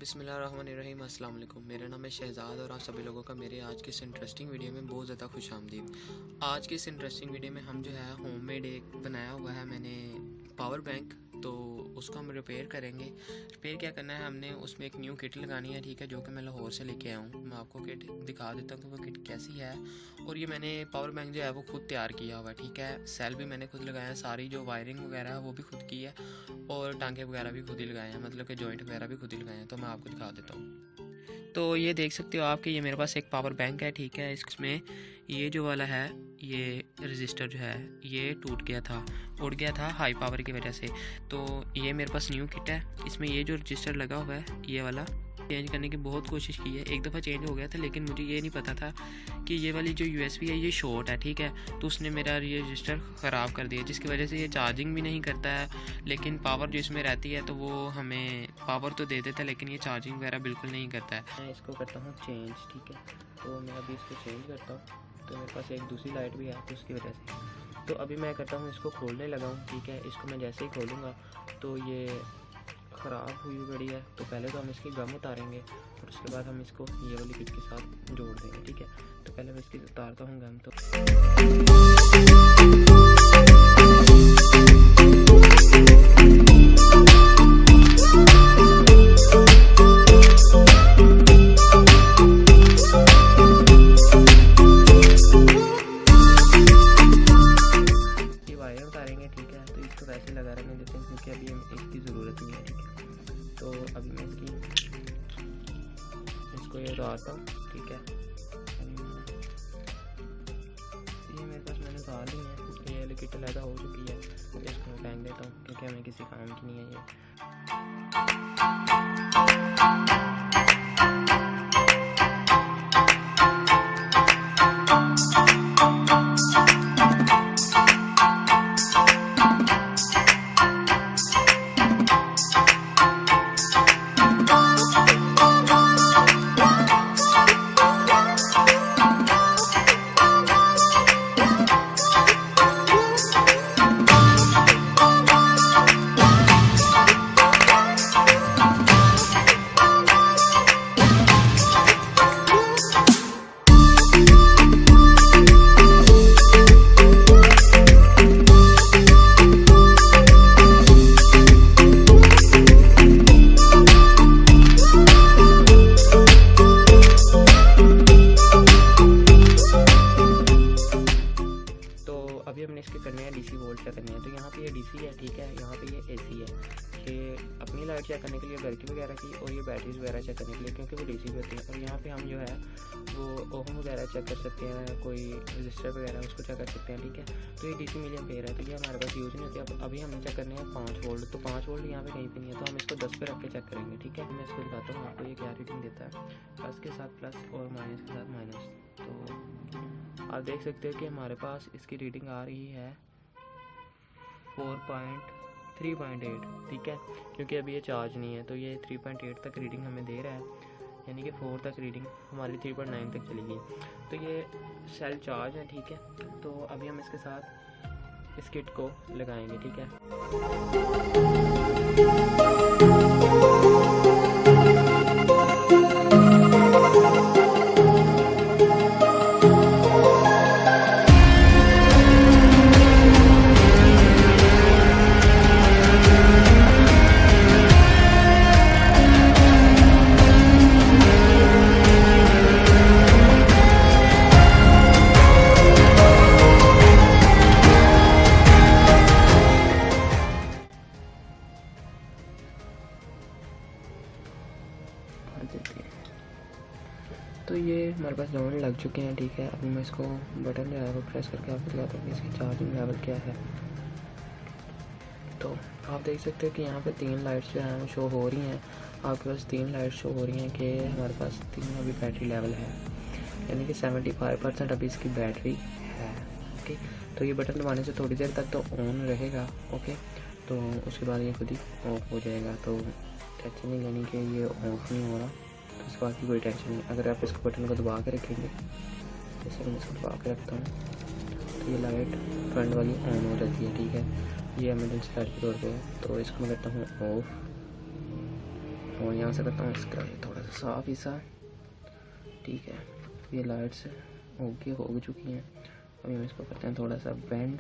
बिस्मिल्लाहिर्रहमानिर्रहीम। अस्सलाम वालेकुम। मेरा नाम है शहजाद और आप सभी लोगों का मेरे आज की इस इंटरेस्टिंग वीडियो में बहुत ज़्यादा खुश आमदीद। आज की इस इंटरेस्टिंग वीडियो में हम जो है होममेड एक बनाया हुआ है मैंने पावर बैंक, तो उसको हम रिपेयर करेंगे। रिपेयर क्या करना है, हमने उसमें एक न्यू किट लगानी है, ठीक है, जो कि मैं लाहौर से लेके आया हूँ। मैं आपको किट दिखा देता हूँ कि वो किट कैसी है। और ये मैंने पावर बैंक जो है वो खुद तैयार किया हुआ है, ठीक है। सेल भी मैंने खुद लगाया है, सारी जो वायरिंग वगैरह है वो भी खुद की है और टांके वगैरह भी खुद ही लगाए हैं, मतलब कि जॉइंट वगैरह भी खुद ही लगाए हैं। तो मैं आपको दिखा देता हूँ। तो ये देख सकते हो आप कि ये मेरे पास एक पावर बैंक है, ठीक है। इसमें ये जो वाला है, ये रजिस्टर जो है ये टूट गया था, उड़ गया था हाई पावर की वजह से। तो ये मेरे पास न्यू किट है। इसमें ये जो रजिस्टर लगा हुआ है ये वाला चेंज करने की बहुत कोशिश की है। एक दफ़ा चेंज हो गया था, लेकिन मुझे ये नहीं पता था कि ये वाली जो USB है ये शॉर्ट है, ठीक है। तो उसने मेरा ये रजिस्टर ख़राब कर दिया, जिसकी वजह से ये चार्जिंग भी नहीं करता है, लेकिन पावर जो इसमें रहती है तो वो हमें पावर तो दे देता है, लेकिन ये चार्जिंग वगैरह बिल्कुल नहीं करता है। मैं इसको करता हूँ चेंज, ठीक है। तो मैं अभी इसको चेंज करता हूँ। तो मेरे पास एक दूसरी लाइट भी है, तो उसकी वजह से तो अभी मैं करता हूँ इसको खोलने लगा हूँ, ठीक है। इसको मैं जैसे ही खोलूँगा तो ये ख़राब हुई पड़ी है। तो पहले तो हम इसकी गम उतारेंगे और उसके बाद हम इसको ये वाली किट के साथ जोड़ देंगे, ठीक है। तो पहले मैं इसकी उतारता हूँ गम। उतारेंगे, ठीक है। तो इसको वैसे लगा रहने देते हैं क्योंकि अभी हम इसकी ज़रूरत नहीं है, ठीक है। तो अभी मैं इसको ये उतारता हूँ, ठीक है। ये मेरे पास मैंने उतार ली है, ये किट लगा हो चुकी है। इसको मैं फेंक देता हूँ क्योंकि हमें किसी काम की नहीं है ये। अभी हमने इसके करने हैं DC वोल्ट चेक करने हैं। तो यहाँ पे ये DC है, ठीक है। यहाँ पे ये AC है, ये अपनी लाइट चेक करने के लिए, घर की वगैरह की, और ये बैटरीज वगैरह चेक करने के लिए क्योंकि वो DC भी होती है। और यहाँ पे हम जो है वो ओहम वगैरह चेक कर सकते हैं, कोई रजिस्टर वगैरह उसको चेक कर सकते हैं, ठीक है। तो ये DC मिली एम्पेयर है, तो ये हमारे पास यूज़ नहीं होती। अब अभी हमें चेक करने हैं 5 वोल्ट। तो 5 वोल्ट यहाँ पे कहीं पे नहीं है, तो हम इसको 10 पे रख के चेक करेंगे, ठीक है। मैं इसको दिखाता हूँ आपको ये क्या रीडिंग देता है, प्लस के साथ प्लस और माइनस के साथ माइनस। तो आप देख सकते हो कि हमारे पास इसकी रीडिंग आ रही है 3.8, ठीक है। क्योंकि अभी ये चार्ज नहीं है, तो ये 3.8 तक रीडिंग हमें दे रहा है, यानी कि 4 तक रीडिंग हमारी 3.9 तक चली गई। तो ये सेल चार्ज है, ठीक है। तो अभी हम इसके साथ इस किट को लगाएंगे, ठीक है। तो ये हमारे पास दोनों लग चुके हैं, ठीक है। अभी मैं इसको बटन जो है वो प्रेस करके आपको दिखाता हूँ कि इसकी चार्जिंग लेवल क्या है। तो आप देख सकते हो कि यहाँ पे 3 लाइट्स जो हैं शो हो रही हैं। आपके पास 3 लाइट्स शो हो रही हैं कि हमारे पास 3 अभी बैटरी लेवल है, यानी कि 75% अभी इसकी बैटरी है, ओके। तो ये बटन दबाने से थोड़ी देर तक तो ऑन रहेगा, ओके। तो उसके बाद ये खुद ही ऑफ हो जाएगा। तो टेंशन नहीं लेनी कि ये ऑफ नहीं हो रहा, तो इस बात की कोई टेंशन नहीं। अगर आप इसको बटन को दबा के रखेंगे, जैसे मैं इसको दबा के रखता हूँ, तो ये लाइट फ्रंट वाली ऑन हो जाती है, ठीक है। ये एमरजेंसी लाइट के तौर पे है। तो इसको मैं करता हूँ ऑफ, और यहाँ से करता हूँ इसका ये थोड़ा सा साफ हिस्सा। ठीक है, ये लाइट्स ओके हो चुकी हैं। अभी हम इसको करते हैं थोड़ा सा बेंड।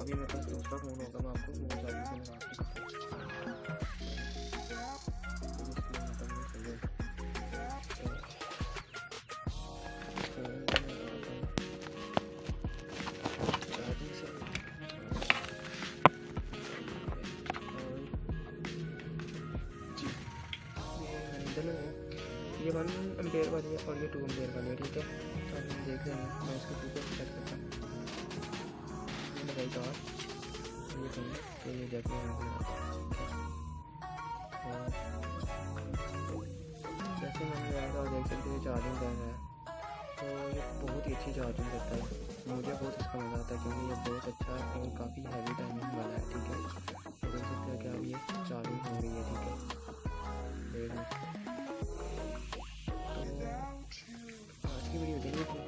अभी मेरे पास दूसरा फ़ोन होगा, मैं आपको वो चार्जिंग से लगा के ये 1 एम्पेयर वाली है और ये 2 एम्पेयर वाली है, ठीक है। तो हम देख रहे हैं, मैं इसको ठीक है सेट करता हूँ, लगाई तार, ये कहूँ तो ये जाके यहाँ पे और जैसे मैंने लगाया और देख सकते हैं चार्जिंग कर रहा है, तो ये बहुत ही अच्छी चार्जिंग करता है। मुझे बहुत इसका मज़ा आता है क्योंकि ये बहुत अच्छा और काफ़ी हैवी टाइमिंग वाला है, ठीक है। तो देख सकते हैं कि अब ये चार्जिंग हो गई है, ठीक है। देख आज की वीडियो देखिए थी,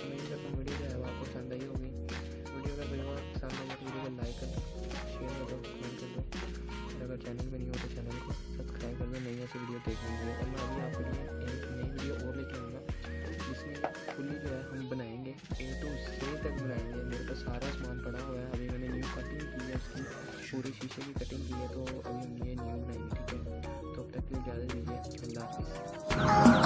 उम्मीद करता हूँ वीडियो जो है वो आपको पसंद आई होगी। वीडियो अगर वीडियो पसंद आई तो वीडियो को लाइक कर दो, शेयर कर दो, कमेंट कर दो, और अगर चैनल में नहीं हो तो चैनल को सब्सक्राइब कर दो नई ऐसी वीडियो देखने के लिए। और मैं अभी आपके लिए एक नई वीडियो और लेके आऊँगा जिसमें फुल्ली जो है हम बनाएंगे A to Z तक बनाएंगे। मेरे पास सारा सामान पड़ा हुआ है, अभी मैंने न्यू कटिंग की है, उसकी पूरी शीशे की कटिंग की है, तो अभी हम ये न्यू बनाएंगे, ठीक है। तो अब तक के लिए इजाज़त दीजिए, अल्लाह हाफ़िज़।